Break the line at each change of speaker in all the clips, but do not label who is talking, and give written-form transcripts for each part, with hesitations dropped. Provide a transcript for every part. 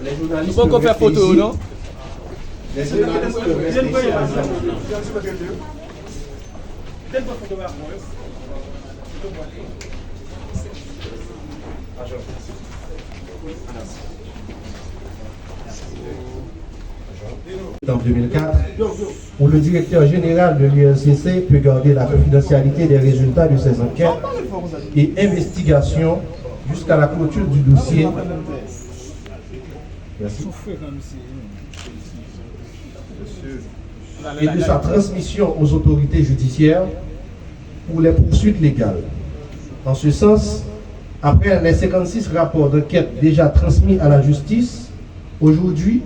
Les journalistes
Faut qu'on fasse photo, non?
Les journalistes peuvent rester ici.
En 2004, où le directeur général de l'ULCC peut garder la confidentialité des résultats de ses enquêtes et investigations jusqu'à la clôture du dossier. Merci. Et de sa transmission aux autorités judiciaires pour les poursuites légales. En ce sens, après les 56 rapports d'enquête déjà transmis à la justice, aujourd'hui,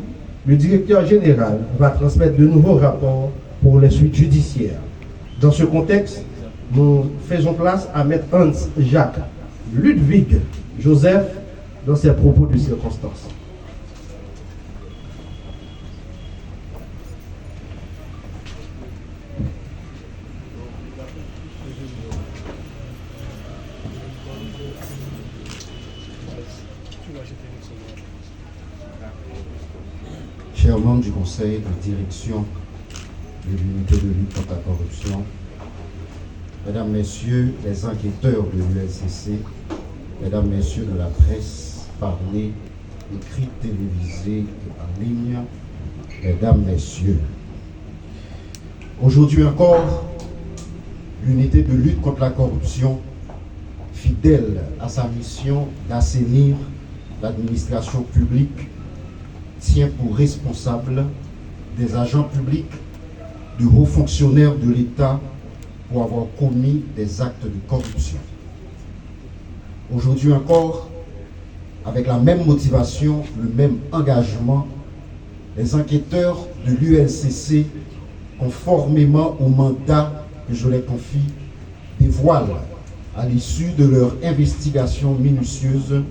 le directeur général va transmettre de nouveaux rapports pour les suites judiciaires. Dans ce contexte, nous faisons place à Maître Hans-Jacques Ludwig Joseph dans ses propos de circonstance.
Chers membres du conseil de direction de l'unité de lutte contre la corruption, mesdames, messieurs les enquêteurs de l'ULCC, mesdames, messieurs de la presse, parlée, écrite, télévisée et en ligne, mesdames, messieurs, aujourd'hui encore, l'unité de lutte contre la corruption, fidèle à sa mission d'assainir l'administration publique, tient pour responsable des agents publics, de hauts fonctionnaires de l'État pour avoir commis des actes de corruption. Aujourd'hui encore, avec la même motivation, le même engagement, les enquêteurs de l'ULCC, conformément au mandat que je les confie, dévoilent à l'issue de leur investigation minutieuse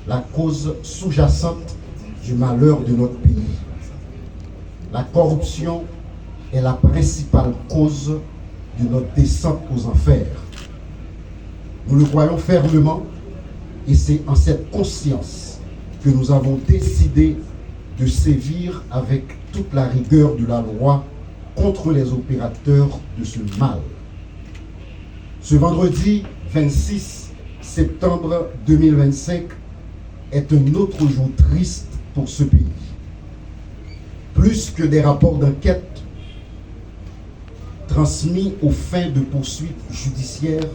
la cause sous-jacente du malheur de notre pays. La corruption est la principale cause de notre descente aux enfers. Nous le croyons fermement et c'est en cette conscience que nous avons décidé de sévir avec toute la rigueur de la loi contre les opérateurs de ce mal. Ce vendredi 26 septembre 2025 est un autre jour triste pour ce pays. Plus que des rapports d'enquête transmis aux fins de poursuites judiciaires,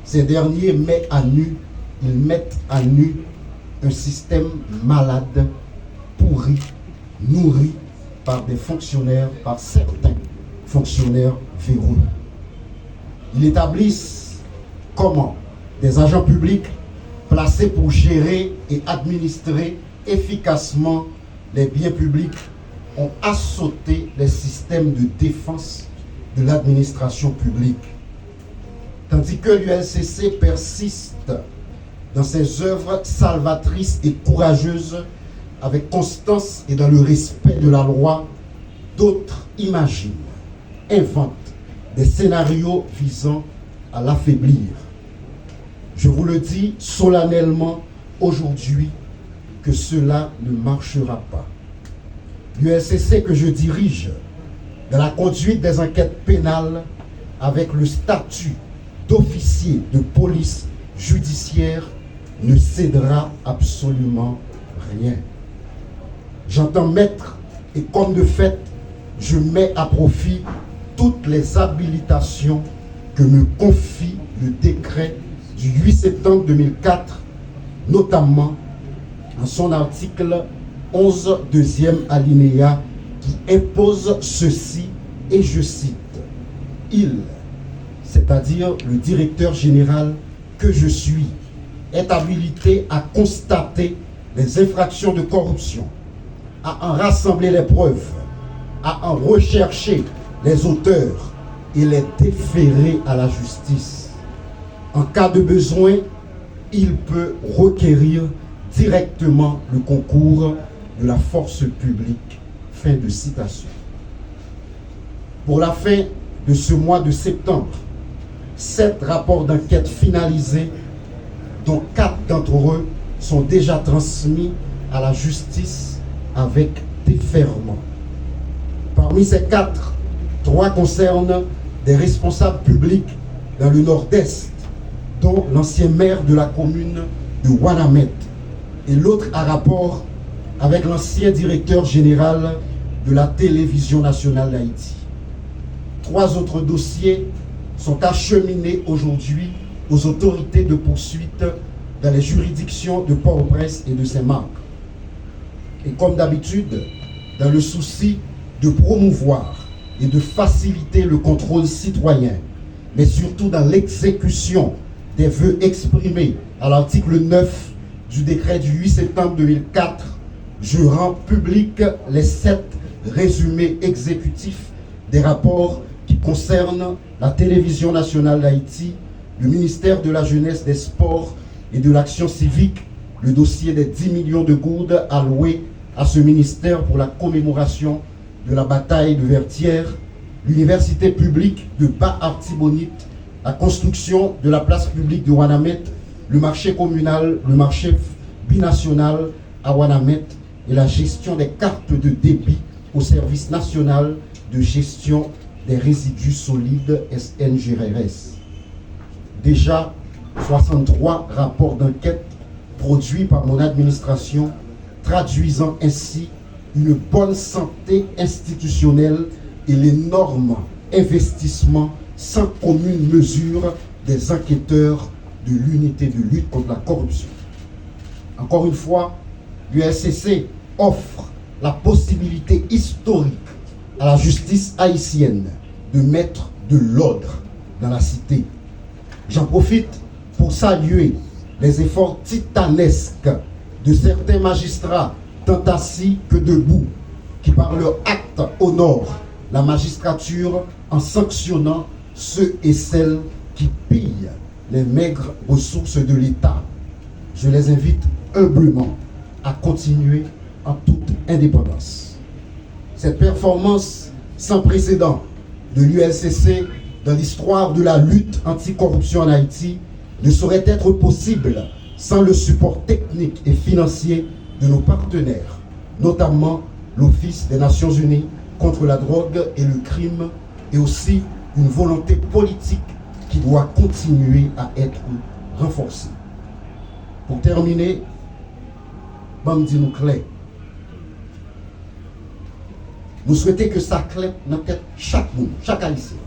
ces derniers mettent à nu un système malade, pourri, nourri par certains fonctionnaires verrouillés. Ils établissent comment des agents publics placés pour gérer et administrer efficacement les biens publics ont assauté les systèmes de défense de l'administration publique. Tandis que l'ULCC persiste dans ses œuvres salvatrices et courageuses avec constance et dans le respect de la loi, d'autres imaginent, inventent des scénarios visant à l'affaiblir. Je vous le dis solennellement aujourd'hui que cela ne marchera pas. L'ULCC que je dirige dans la conduite des enquêtes pénales avec le statut d'officier de police judiciaire ne cédera absolument rien. J'entends mettre, et comme de fait, je mets à profit toutes les habilitations que me confie le décret du 8 septembre 2004, notamment en son article 11, deuxième alinéa, qui impose ceci, et je cite, « Il, c'est-à-dire le directeur général que je suis, est habilité à constater les infractions de corruption, à en rassembler les preuves, à en rechercher les auteurs et les déférer à la justice. En cas de besoin, il peut requérir directement le concours de la force publique. » Fin de citation. Pour la fin de ce mois de septembre, 7 rapports d'enquête finalisés, dont 4 d'entre eux sont déjà transmis à à la justice avec déferment. Parmi ces 4, 3 concernent des responsables publics dans le nord-est, dont l'ancien maire de la commune de Ouanamètre, et l'autre a rapport avec l'ancien directeur général de la télévision nationale d'Haïti. 3 autres dossiers sont acheminés aujourd'hui aux autorités de poursuite dans les juridictions de Port-au-Prince et de Saint-Marc. Et comme d'habitude, dans le souci de promouvoir et de faciliter le contrôle citoyen, mais surtout dans l'exécution des vœux exprimés à l'article 9 du décret du 8 septembre 2004, je rends public les 7 résumés exécutifs des rapports qui concernent la télévision nationale d'Haïti, le ministère de la Jeunesse, des Sports et de l'Action civique, le dossier des 10 millions de gourdes alloués à ce ministère pour la commémoration de la bataille de Vertières, l'université publique de Bas-Artibonite, la construction de la place publique de Ouanamètre, le marché communal, le marché binational à Ouanamètre et la gestion des cartes de débit au service national de gestion des résidus solides SNGRS. Déjà 63 rapports d'enquête produits par mon administration, traduisant ainsi une bonne santé institutionnelle et l'énorme investissement sans commune mesure des enquêteurs de l'unité de lutte contre la corruption. Encore une fois, l'ULCC offre la possibilité historique à la justice haïtienne de mettre de l'ordre dans la cité. J'en profite pour saluer les efforts titanesques de certains magistrats, tant assis que debout, qui par leur acte honorent la magistrature en sanctionnant ceux et celles qui pillent les maigres ressources de l'État. Je les invite humblement à continuer en toute indépendance. Cette performance sans précédent de l'ULCC dans l'histoire de la lutte anticorruption en Haïti ne saurait être possible sans le support technique et financier de nos partenaires, notamment l'Office des Nations Unies contre la drogue et le crime, et aussi une volonté politique qui doit continuer à être renforcée. Pour terminer, Bamdi nous clair. Nous souhaitons que ça claire dans la tête chaque monde, chaque haïtien.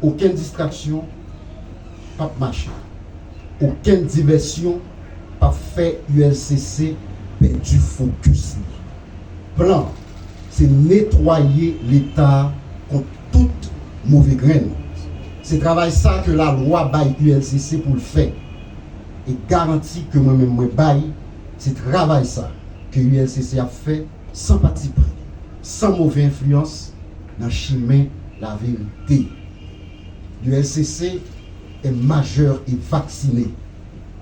Aucune distraction, pas de marché. Aucune diversion, pas fait ULCC, perdu focus. Plan, c'est nettoyer l'État contre toute mauvaise graine. C'est travail ça que la loi baille ULCC pour le faire. Et garantit que moi-même, moi baille, c'est travail ça que ULCC a fait sans parti pris, sans mauvaise influence, dans le chemin la vérité. L'ULCC est majeur et vacciné.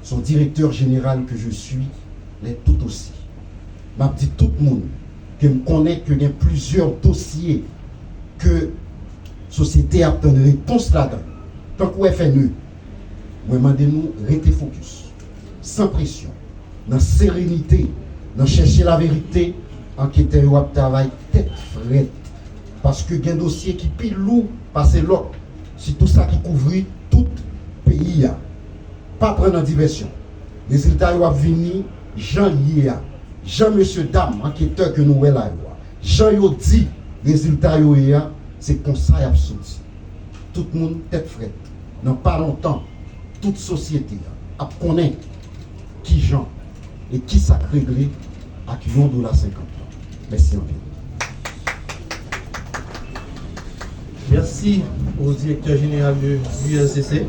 Son directeur général que je suis l'est tout aussi. Je dis tout le monde que me connaît qu'il y a plusieurs dossiers que la société a obtenu une réponse là-dedans. Tant qu'on FNE, moi demandez-nous rester focus, sans pression, dans sérénité, dans chercher la vérité, enquêter ou travail tête frette. Parce que il y a un dossier qui pile lourd, passer l'autre. C'est tout ça qui couvre tout pays. Pas prendre en diversion. Les résultats vont venir, Jean Yéa, Jean Monsieur Dame, enquêteur que nous voyons là. Jean yo dit, résultat Yéa, c'est comme ça y a sorti. Tout le monde tête frette. Dans pas longtemps, toute société a connaître qui Jean et qui ça réglé à $1,50. Merci en bien.
Merci au directeur général de l'ULCC.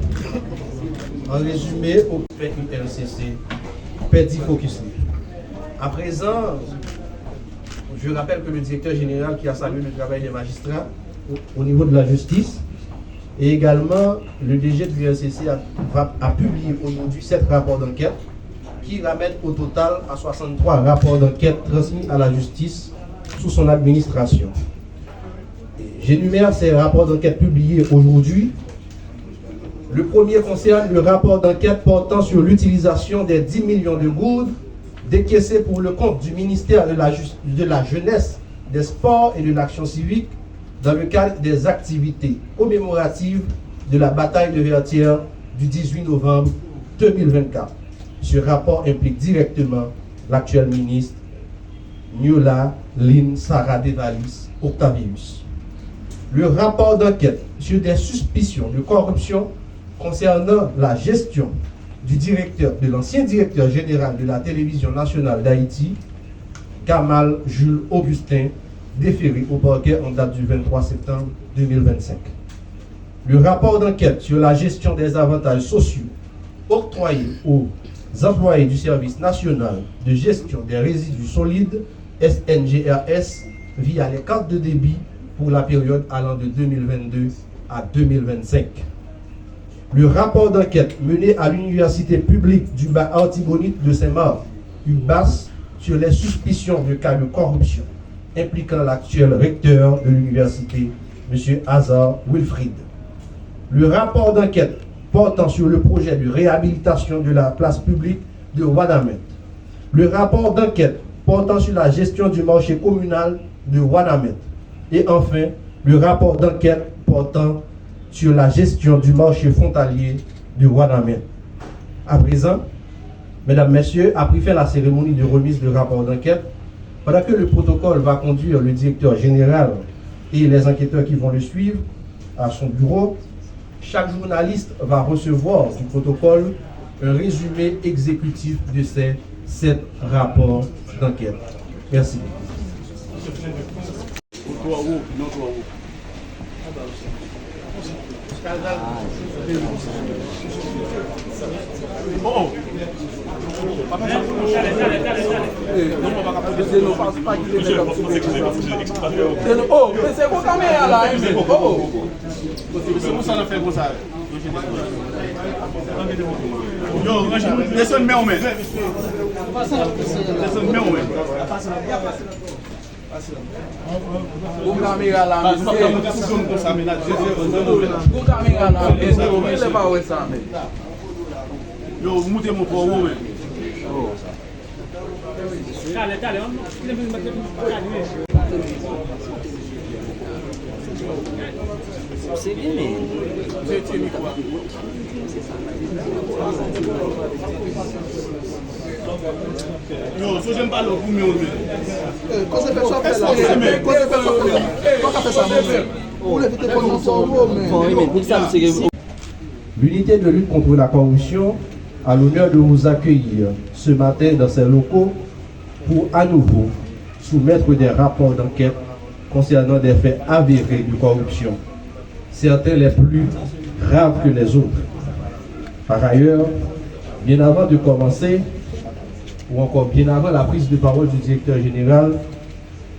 En résumé, au fait ULCC, perdit focus. À présent, je rappelle que le directeur général qui a salué le travail des magistrats au niveau de la justice et également le DG de l'ULCC a publié aujourd'hui 7 rapports d'enquête qui ramènent au total à 63 rapports d'enquête transmis à la justice sous son administration. J'énumère ces rapports d'enquête publiés aujourd'hui. Le premier concerne le rapport d'enquête portant sur l'utilisation des 10 millions de gourdes décaissés pour le compte du ministère de la Jeunesse, des Sports et de l'Action civique dans le cadre des activités commémoratives de la bataille de Vertières du 18 novembre 2024. Ce rapport implique directement l'actuel ministre Niola Lynn Sarah Devalis Octavius. Le rapport d'enquête sur des suspicions de corruption concernant la gestion de l'ancien directeur général de la télévision nationale d'Haïti, Kamal Jules Augustin, déféré au parquet en date du 23 septembre 2025. Le rapport d'enquête sur la gestion des avantages sociaux octroyés aux employés du service national de gestion des résidus solides, SNGRS, via les cartes de débit pour la période allant de 2022 à 2025. Le rapport d'enquête mené à l'université publique du Bas-Artibonite de Saint-Marc, UBAS, sur les suspicions de cas de corruption impliquant l'actuel recteur de l'université, M. Hazard Wilfried. Le rapport d'enquête portant sur le projet de réhabilitation de la place publique de Ouadamette. Le rapport d'enquête portant sur la gestion du marché communal de Ouadamette. Et enfin, le rapport d'enquête portant sur la gestion du marché frontalier de Ouadamette. À présent, mesdames, messieurs, après faire la cérémonie de remise de rapport d'enquête, pendant que le protocole va conduire le directeur général et les enquêteurs qui vont le suivre à son bureau, chaque journaliste va recevoir du protocole un résumé exécutif de ces 7 rapports d'enquête. Merci.
Oh, mais c'est bon quand même là. Oh.
C'est pour ça qu'on fait comme ça. Yo, laissez une main au main. Laissez une main au main.
Vous caméra là. Vous caméra là. Il est pas où ça.
Yo, montez mon toit au main.
C'est bien, mais...
Yo, si j'aime pas le coup, mais
Quand c'est fait ça, fait là. Quand c'est fait ça, fait là. Quand c'est fait ça, vous l'évitez pour nous sauver.
L'unité de lutte contre la corruption a l'honneur de vous accueillir ce matin dans ses locaux pour à nouveau soumettre des rapports d'enquête concernant des faits avérés de corruption, certains les plus graves que les autres. Par ailleurs, bien avant de commencer, ou encore bien avant la prise de parole du directeur général,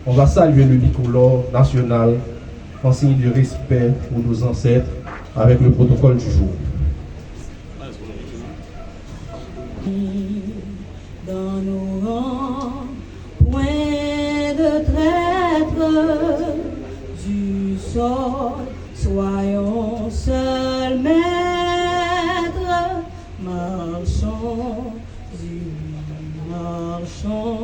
on va saluer le bicolore national en signe de respect pour nos ancêtres avec le protocole du jour.
Dans nos rangs, point de traître du sort, soyons seuls maîtres, marchons, marchons.